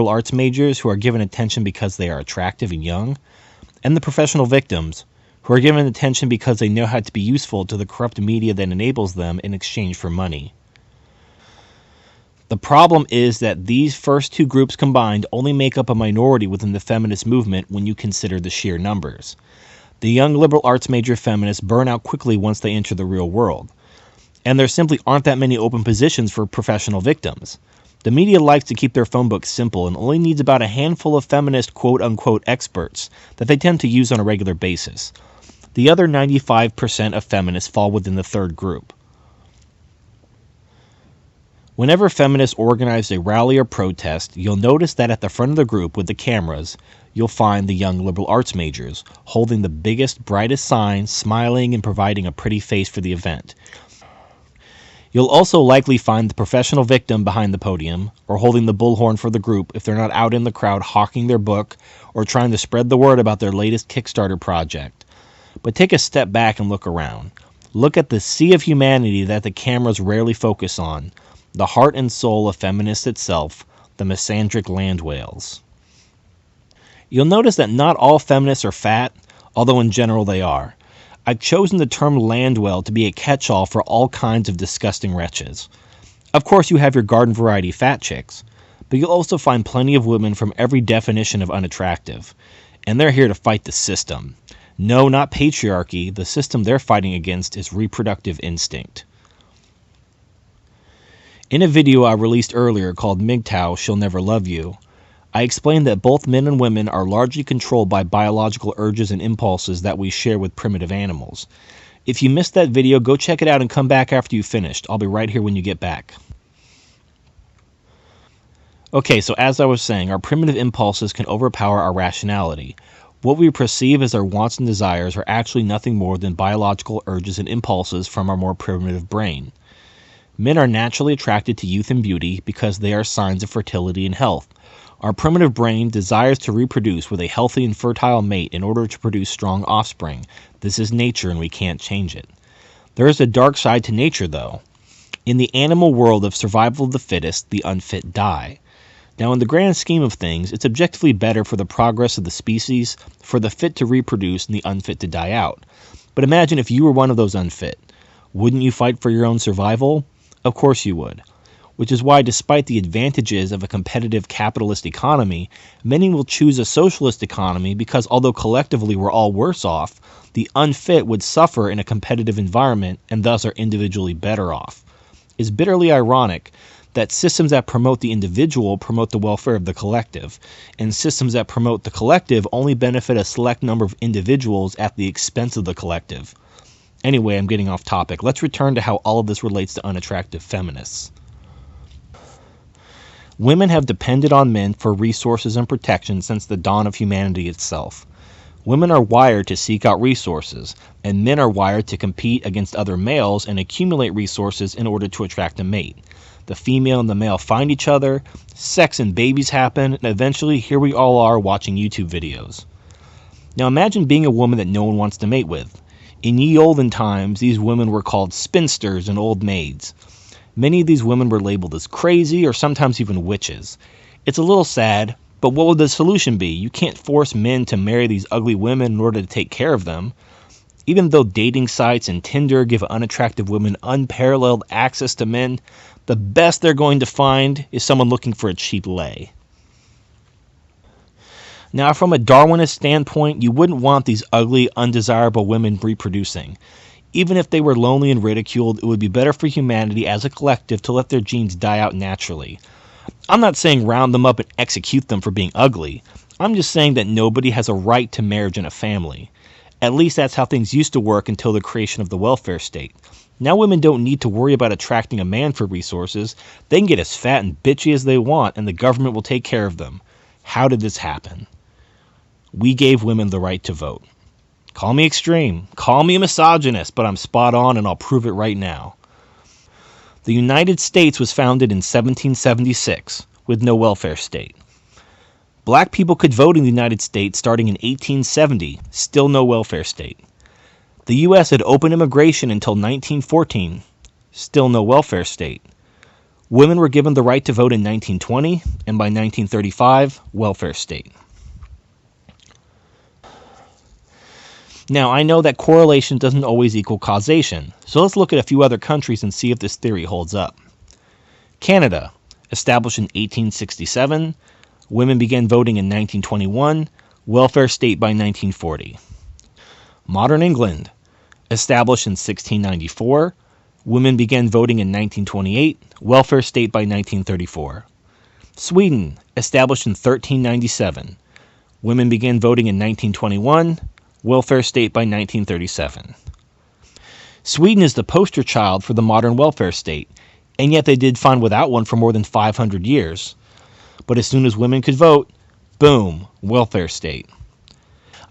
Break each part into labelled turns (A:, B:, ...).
A: liberal arts majors who are given attention because they are attractive and young, and the professional victims who are given attention because they know how to be useful to the corrupt media that enables them in exchange for money. The problem is that these first two groups combined only make up a minority within the feminist movement when you consider the sheer numbers. The young liberal arts major feminists burn out quickly once they enter the real world, and there simply aren't that many open positions for professional victims. The media likes to keep their phone book simple and only needs about a handful of feminist quote-unquote experts that they tend to use on a regular basis. The other 95% of feminists fall within the third group. Whenever feminists organize a rally or protest, you'll notice that at the front of the group with the cameras, you'll find the young liberal arts majors, holding the biggest, brightest signs, smiling and providing a pretty face for the event. You'll also likely find the professional victim behind the podium, or holding the bullhorn for the group if they're not out in the crowd hawking their book or trying to spread the word about their latest Kickstarter project. But take a step back and look around. Look at the sea of humanity that the cameras rarely focus on. The heart and soul of feminists itself, the misandric Landwhales. You'll notice that not all feminists are fat, although in general they are. I've chosen the term Landwhale to be a catch-all for all kinds of disgusting wretches. Of course you have your garden variety fat chicks, but you'll also find plenty of women from every definition of unattractive, and they're here to fight the system. No, not patriarchy. The system they're fighting against is reproductive instinct. In a video I released earlier called MGTOW, She'll Never Love You, I explained that both men and women are largely controlled by biological urges and impulses that we share with primitive animals. If you missed that video, go check it out and come back after you've finished. I'll be right here when you get back. Okay, so as I was saying, our primitive impulses can overpower our rationality. What we perceive as our wants and desires are actually nothing more than biological urges and impulses from our more primitive brain. Men are naturally attracted to youth and beauty because they are signs of fertility and health. Our primitive brain desires to reproduce with a healthy and fertile mate in order to produce strong offspring. This is nature and we can't change it. There is a dark side to nature, though. In the animal world of survival of the fittest, the unfit die. Now, in the grand scheme of things, it's objectively better for the progress of the species for the fit to reproduce and the unfit to die out. But imagine if you were one of those unfit. Wouldn't you fight for your own survival? Of course you would. Which is why, despite the advantages of a competitive capitalist economy, many will choose a socialist economy because although collectively we're all worse off, the unfit would suffer in a competitive environment and thus are individually better off. It's bitterly ironic that systems that promote the individual promote the welfare of the collective, and systems that promote the collective only benefit a select number of individuals at the expense of the collective. Anyway, I'm getting off topic. Let's return to how all of this relates to unattractive feminists. Women have depended on men for resources and protection since the dawn of humanity itself. Women are wired to seek out resources, and men are wired to compete against other males and accumulate resources in order to attract a mate. The female and the male find each other, sex and babies happen, and eventually here we all are watching YouTube videos. Now imagine being a woman that no one wants to mate with. In ye olden times, these women were called spinsters and old maids. Many of these women were labeled as crazy or sometimes even witches. It's a little sad, but what would the solution be? You can't force men to marry these ugly women in order to take care of them. Even though dating sites and Tinder give unattractive women unparalleled access to men, the best they're going to find is someone looking for a cheap lay. Now, from a Darwinist standpoint, you wouldn't want these ugly, undesirable women reproducing. Even if they were lonely and ridiculed, it would be better for humanity as a collective to let their genes die out naturally. I'm not saying round them up and execute them for being ugly. I'm just saying that nobody has a right to marriage and a family. At least that's how things used to work until the creation of the welfare state. Now women don't need to worry about attracting a man for resources. They can get as fat and bitchy as they want, and the government will take care of them. How did this happen? We gave women the right to vote. Call me extreme, call me a misogynist, but I'm spot on and I'll prove it right now. The United States was founded in 1776 with no welfare state. Black people could vote in the United States starting in 1870, still no welfare state. The U.S. had open immigration until 1914, still no welfare state. Women were given the right to vote in 1920, and by 1935, welfare state. Now, I know that correlation doesn't always equal causation, so let's look at a few other countries and see if this theory holds up. Canada, established in 1867, women began voting in 1921, welfare state by 1940. Modern England, established in 1694, women began voting in 1928, welfare state by 1934. Sweden, established in 1397, women began voting in 1921, welfare state by 1937. Sweden is the poster child for the modern welfare state, and yet they did fine without one for more than 500 years. But as soon as women could vote, boom, welfare state.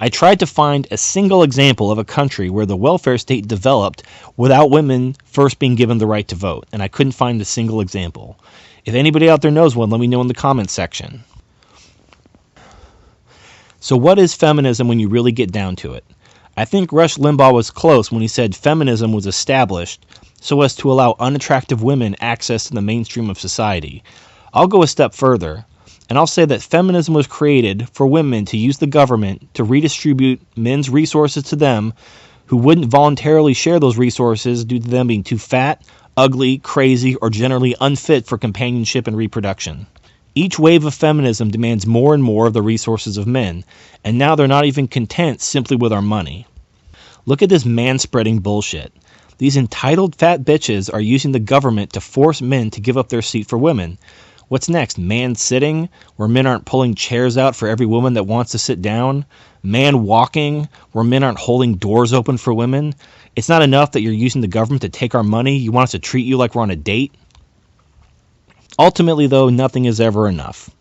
A: I tried to find a single example of a country where the welfare state developed without women first being given the right to vote, and I couldn't find a single example. If anybody out there knows one, let me know in the comments section. So what is feminism when you really get down to it? I think Rush Limbaugh was close when he said feminism was established so as to allow unattractive women access to the mainstream of society. I'll go a step further, and I'll say that feminism was created for women to use the government to redistribute men's resources to them who wouldn't voluntarily share those resources due to them being too fat, ugly, crazy, or generally unfit for companionship and reproduction. Each wave of feminism demands more and more of the resources of men, and now they're not even content simply with our money. Look at this man-spreading bullshit. These entitled fat bitches are using the government to force men to give up their seat for women. What's next? Man sitting, where men aren't pulling chairs out for every woman that wants to sit down? Man walking, where men aren't holding doors open for women? It's not enough that you're using the government to take our money. You want us to treat you like we're on a date? Ultimately, though, nothing is ever enough.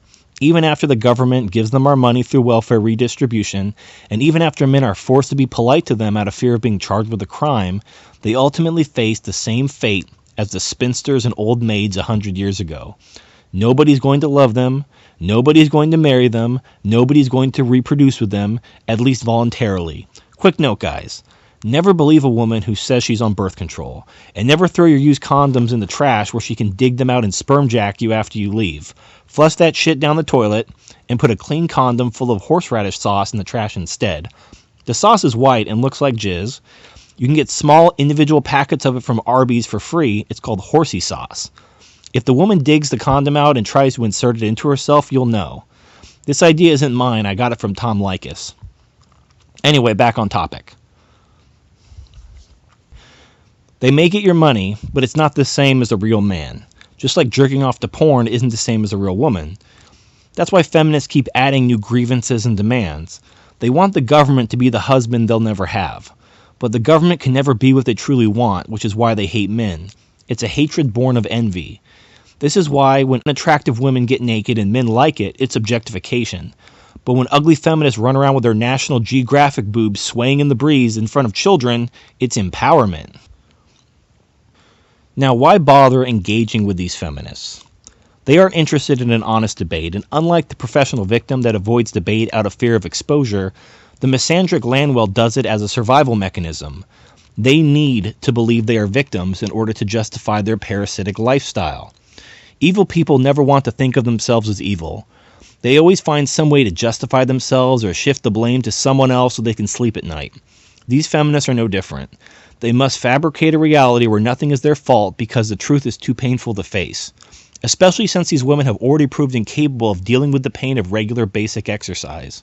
A: Even after the government gives them our money through welfare redistribution, and even after men are forced to be polite to them out of fear of being charged with a crime, they ultimately face the same fate as the spinsters and old maids 100 years ago. Nobody's going to love them, nobody's going to marry them, nobody's going to reproduce with them, at least voluntarily. Quick note, guys. Never believe a woman who says she's on birth control, and never throw your used condoms in the trash where she can dig them out and sperm jack you after you leave. Flush that shit down the toilet and put a clean condom full of horseradish sauce in the trash instead. The sauce is white and looks like jizz. You can get small individual packets of it from Arby's for free. It's called horsey sauce. If the woman digs the condom out and tries to insert it into herself, you'll know. This idea isn't mine. I got it from Tom Likas. Anyway, back on topic. They may get your money, but it's not the same as a real man. Just like jerking off to porn isn't the same as a real woman. That's why feminists keep adding new grievances and demands. They want the government to be the husband they'll never have. But the government can never be what they truly want, which is why they hate men. It's a hatred born of envy. This is why when attractive women get naked and men like it, it's objectification. But when ugly feminists run around with their National Geographic boobs swaying in the breeze in front of children, it's empowerment. Now, why bother engaging with these feminists? They aren't interested in an honest debate, and unlike the professional victim that avoids debate out of fear of exposure, the misandric Landwhale does it as a survival mechanism. They need to believe they are victims in order to justify their parasitic lifestyle. Evil people never want to think of themselves as evil. They always find some way to justify themselves or shift the blame to someone else so they can sleep at night. These feminists are no different. They must fabricate a reality where nothing is their fault because the truth is too painful to face, especially since these women have already proved incapable of dealing with the pain of regular basic exercise.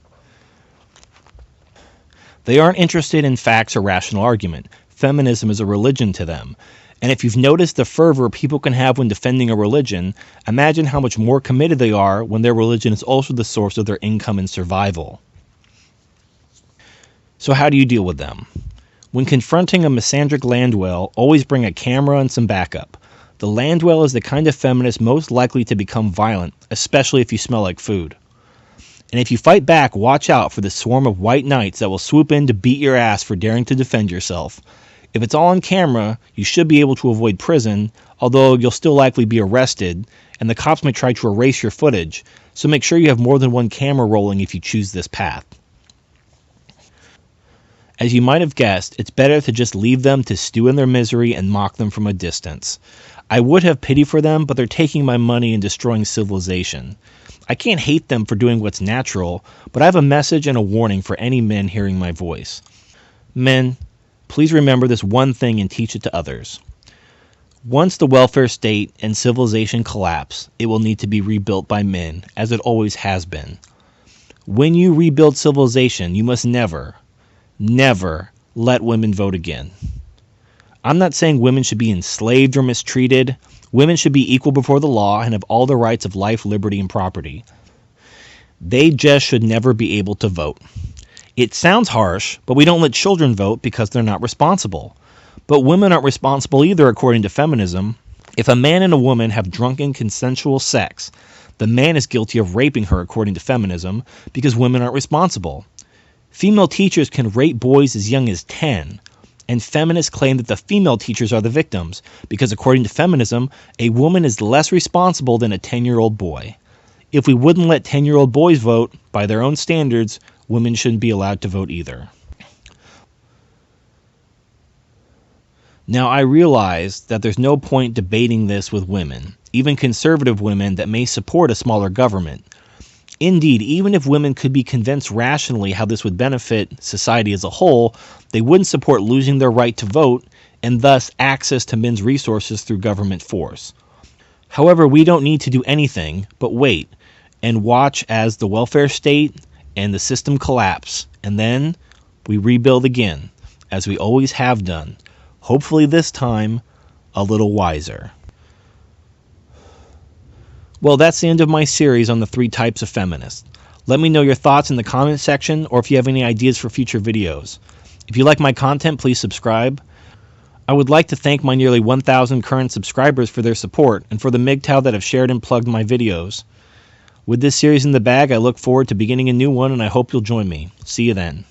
A: They aren't interested in facts or rational argument. Feminism is a religion to them. And if you've noticed the fervor people can have when defending a religion, imagine how much more committed they are when their religion is also the source of their income and survival. So how do you deal with them? When confronting a misandric Landwhale, always bring a camera and some backup. The Landwhale is the kind of feminist most likely to become violent, especially if you smell like food. And if you fight back, watch out for the swarm of white knights that will swoop in to beat your ass for daring to defend yourself. If it's all on camera, you should be able to avoid prison, although you'll still likely be arrested, and the cops may try to erase your footage, so make sure you have more than one camera rolling if you choose this path. As you might have guessed, it's better to just leave them to stew in their misery and mock them from a distance. I would have pity for them, but they're taking my money and destroying civilization. I can't hate them for doing what's natural, but I have a message and a warning for any men hearing my voice. Men, please remember this one thing and teach it to others. Once the welfare state and civilization collapse, it will need to be rebuilt by men, as it always has been. When you rebuild civilization, you must never let women vote again. I'm not saying women should be enslaved or mistreated. Women should be equal before the law and have all the rights of life, liberty, and property. They just should never be able to vote. It sounds harsh, but we don't let children vote because they're not responsible. But women aren't responsible either, according to feminism. If a man and a woman have drunken consensual sex, the man is guilty of raping her, according to feminism, because women aren't responsible. Female teachers can rape boys as young as 10, and feminists claim that the female teachers are the victims, because according to feminism, a woman is less responsible than a 10-year-old boy. If we wouldn't let 10-year-old boys vote, by their own standards, women shouldn't be allowed to vote either. Now, I realize that there's no point debating this with women, even conservative women that may support a smaller government. Indeed, even if women could be convinced rationally how this would benefit society as a whole, they wouldn't support losing their right to vote and thus access to men's resources through government force. However, we don't need to do anything but wait and watch as the welfare state and the system collapse, and then we rebuild again, as we always have done. Hopefully this time, a little wiser. Well, that's the end of my series on the 3 types of feminists. Let me know your thoughts in the comment section, or if you have any ideas for future videos. If you like my content, please subscribe. I would like to thank my nearly 1,000 current subscribers for their support, and for the MGTOW that have shared and plugged my videos. With this series in the bag, I look forward to beginning a new one, and I hope you'll join me. See you then.